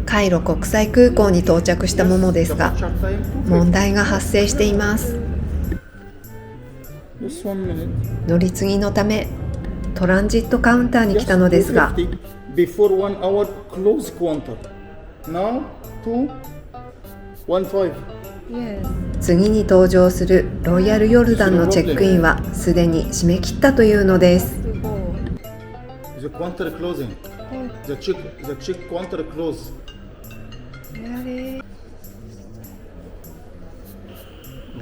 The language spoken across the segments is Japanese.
カイロ国際空港に到着したものですが、問題が発生しています。乗り継ぎのためトランジットカウンターに来たのですが、次に登場するロイヤルヨルダンのチェックインはすでに締め切ったというのです。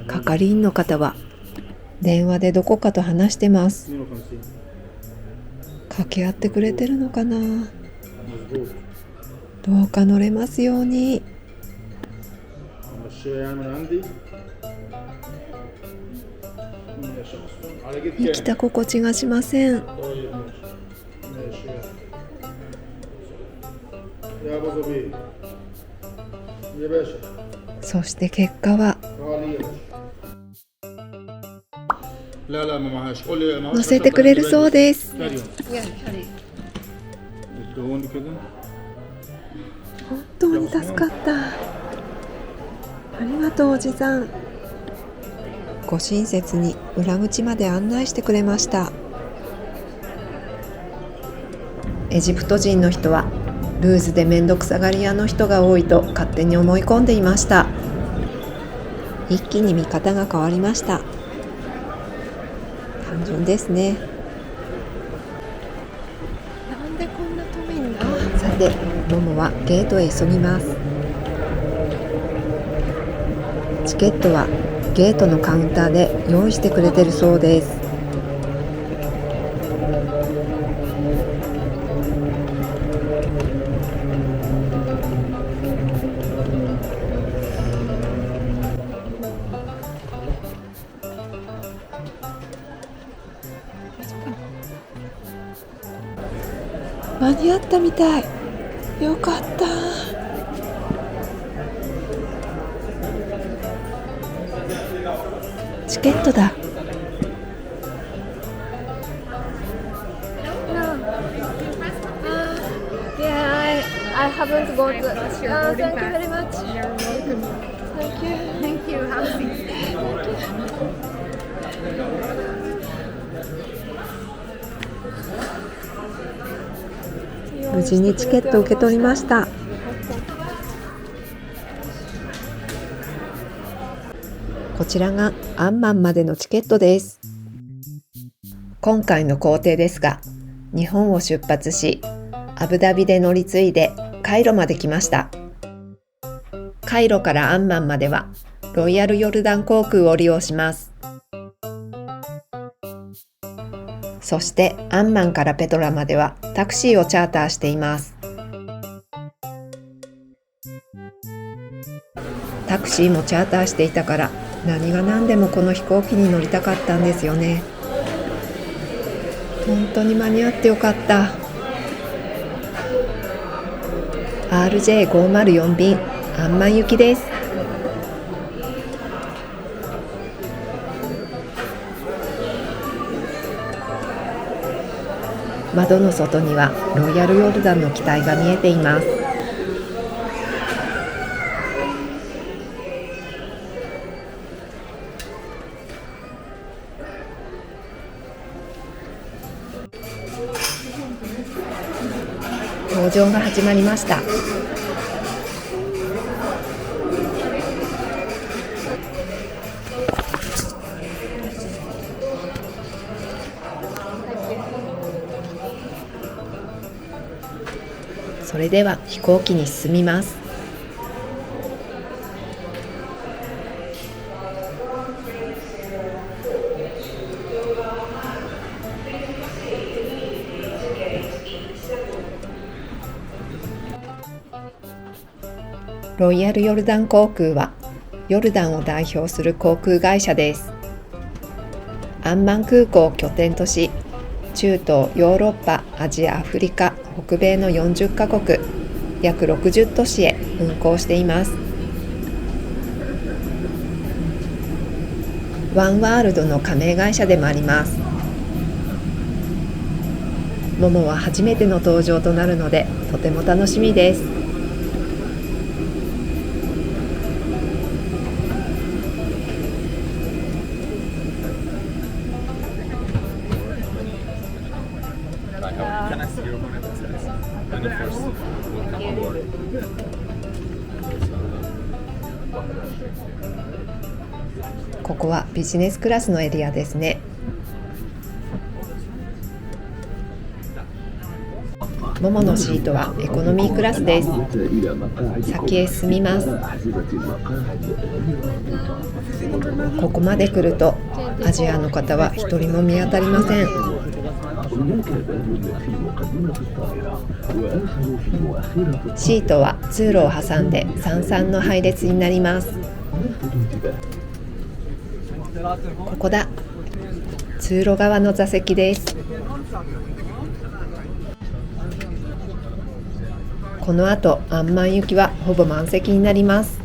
係員の方は電話でどこかと話してます。掛け合ってくれてるのかな。どうか乗れますように。生きた心地がしません。そして結果は乗せてくれるそうです。本当に助かった。ありがとうおじさん。ご親切に裏口まで案内してくれました。エジプト人の人はルーズでめんどくさがり屋の人が多いと勝手に思い込んでいました。一気に見方が変わりました。単純ですね。なんでこんな遠いんだ。さて、モモはゲートへ急ぎます。チケットはゲートのカウンターで用意してくれてるそうです。間に合ったみたい。よかった。チケットだ。I haven't got it. Thank you very much. Thank you. Thank you. 無事にチケットを受け取りました。こちらがアンマンまでのチケットです。今回の行程ですが、日本を出発し、アブダビで乗り継いでカイロまで来ました。カイロからアンマンまではロイヤルヨルダン航空を利用します。そしてアンマンからペトラまではタクシーをチャーターしています。タクシーもチャーターしていたから何が何でもこの飛行機に乗りたかったんですよね。本当に間に合ってよかった。RJ504 便アンマン行きです。窓の外にはロイヤルヨルダンの機体が見えています。搭乗が始まりました。それでは飛行機に進みます。ロイヤルヨルダン航空はヨルダンを代表する航空会社です。アンマン空港を拠点とし、中東、ヨーロッパ、アジア、アフリカ、北米の40カ国、約60都市へ運航しています。ワンワールドの加盟会社でもあります。モモは初めての登場となるのでとても楽しみです。ここはビジネスクラスのエリアですね。モモのシートはエコノミークラスです。先へ進みます。ここまで来るとアジアの方は一人も見当たりません。シートは通路を挟んで三々の配列になります。ここだ。通路側の座席です。この後、アンマン行きはほぼ満席になります。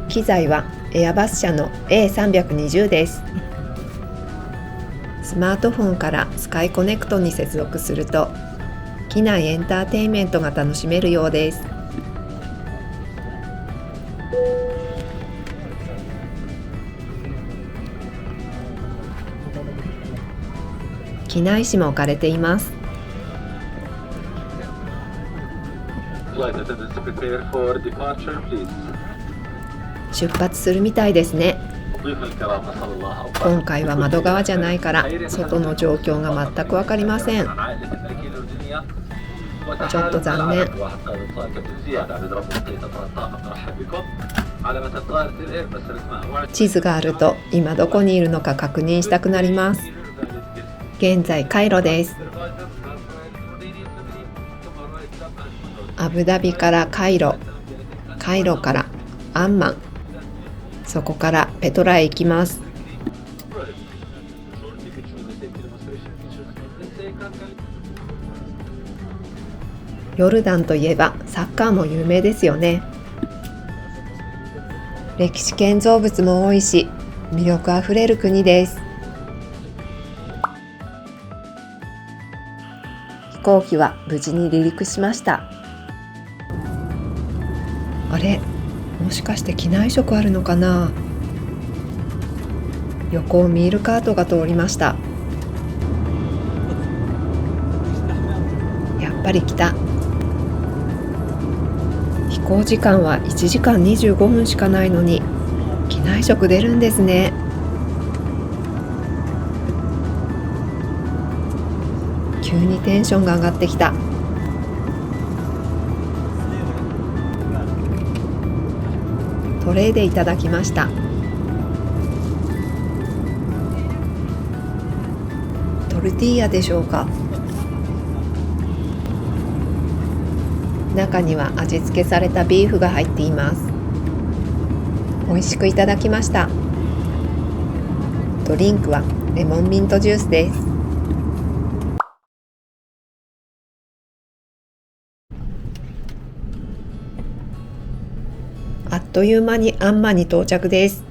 機材はエアバス社の A320 です。スマートフォンからスカイコネクトに接続すると、機内エンターテインメントが楽しめるようです。機内紙も置かれています。出発するみたいですね。今回は窓側じゃないから外の状況が全く分かりません。ちょっと残念。地図があると今どこにいるのか確認したくなります。現在カイロです。アブダビからカイロ、カイロからアンマン、そこからペトラへ行きます。ヨルダンといえばサッカーも有名ですよね。歴史建造物も多いし、魅力あふれる国です。飛行機は無事に離陸しました。あれ、もしかして機内食あるのかな。横をミールカートが通りました。やっぱり来た。飛行時間は1時間25分しかないのに機内食出るんですね。急にテンションが上がってきた。トレイでいただきました。トルティーヤでしょうか。中には味付けされたビーフが入っています。美味しくいただきました。ドリンクはレモンミントジュースです。あっという間にアンマンに到着です。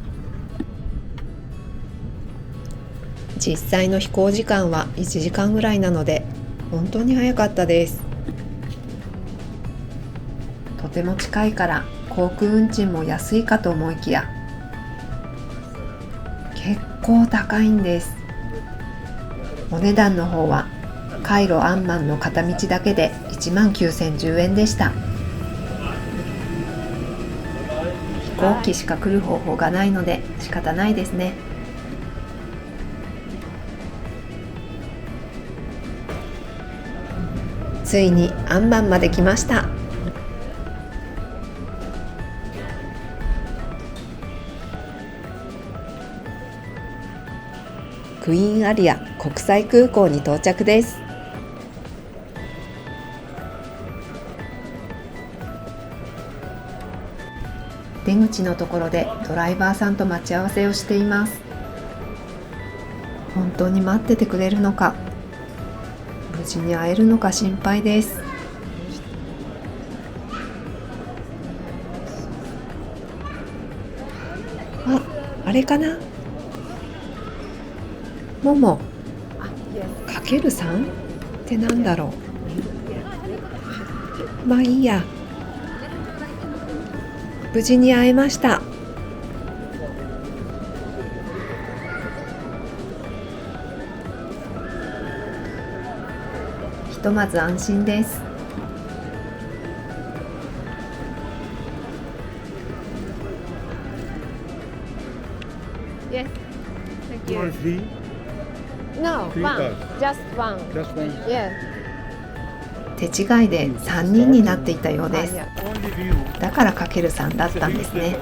実際の飛行時間は1時間ぐらいなので本当に早かったです。とても近いから航空運賃も安いかと思いきや結構高いんです。お値段の方はカイロアンマンの片道だけで19,010円でした。飛行機しか来る方法がないので仕方ないですね。ついにアンマンまで来ました。クイーンアリア国際空港に到着です。出口のところでドライバーさんと待ち合わせをしています。本当に待っててくれるのか、無事に会えるのか心配です。あれかな、ももかける3ってなんだろう。まあいいや。無事に会えました。ひとまず安心です。Yes, thank You you. want three? No, Three one. cars. Just one. Just one. Yeah. 手違いで3人になっていたようです。 Yeah. Only view. だからかける3だったんですね。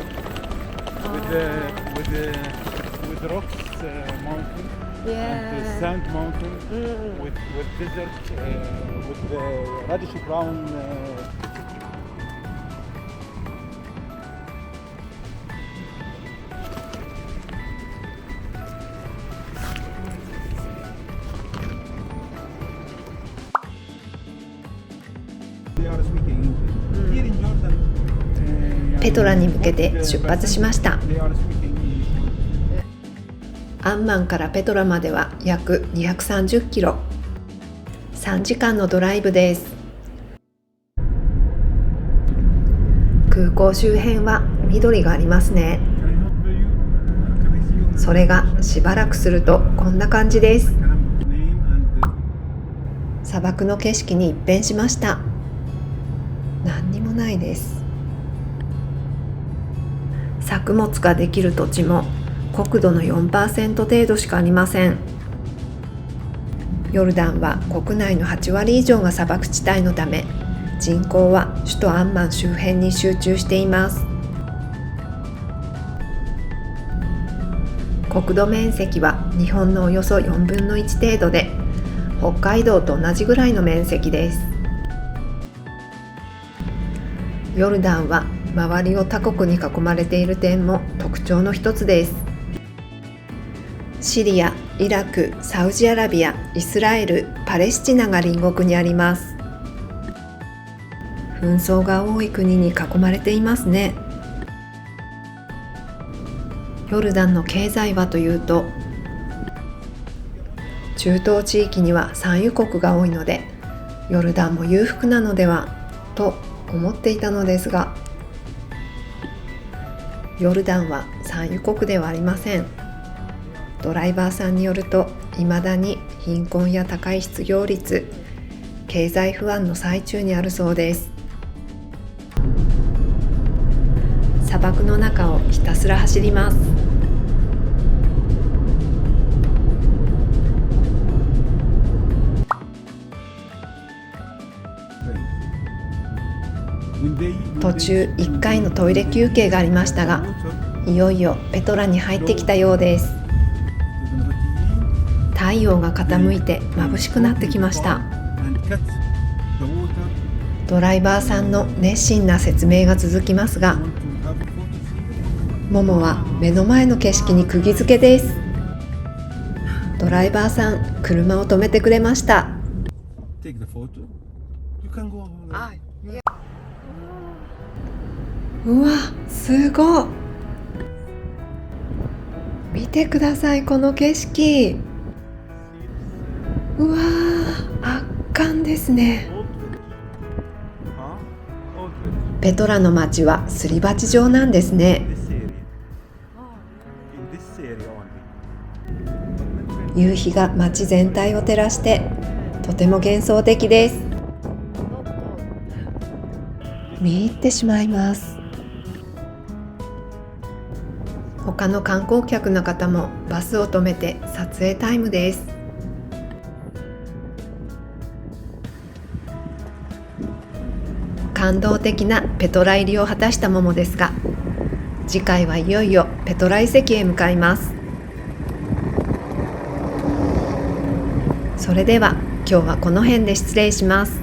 With rocks mountain and the Yeah. sand mountain Mm. with desert with the reddish brown They are speaking English. Here in Jordan, ペトラに向けて出発しました。 they are speaking English. アンマンからペトラまでは約230キロ。3時間のドライブです。空港周辺は緑がありますね。 Can I help you? Can I see you? それがしばらくするとこんな感じです。 Can I have name and 砂漠の景色に一変しました。何にもないです。作物ができる土地も国土の 4% 程度しかありません。ヨルダンは国内の8割以上が砂漠地帯のため、人口は首都アンマン周辺に集中しています。国土面積は日本のおよそ4分の1程度で、北海道と同じぐらいの面積です。ヨルダンは周りを他国に囲まれている点も特徴の一つです。シリア、イラク、サウジアラビア、イスラエル、パレスチナが隣国にあります。紛争が多い国に囲まれていますね。ヨルダンの経済はというと、中東地域には産油国が多いので、ヨルダンも裕福なのではと思っていたのですが、ヨルダンは産油国ではありません。ドライバーさんによると、未だに貧困や高い失業率、経済不安の最中にあるそうです。砂漠の中をひたすら走ります。途中1回のトイレ休憩がありましたが、いよいよペトラに入ってきたようです。太陽が傾いて眩しくなってきました。ドライバーさんの熱心な説明が続きますが、モモは目の前の景色に釘付けです。ドライバーさん、車を止めてくれました。うわ、すごい。見てください、この景色。うわー、圧巻ですね。ペトラの街はすり鉢状なんですね。夕日が街全体を照らしてとても幻想的です。見入ってしまいます。他の観光客の方もバスを止めて撮影タイムです。感動的なペトラ入りを果たしたモモですが、次回はいよいよペトラ遺跡へ向かいます。それでは今日はこの辺で失礼します。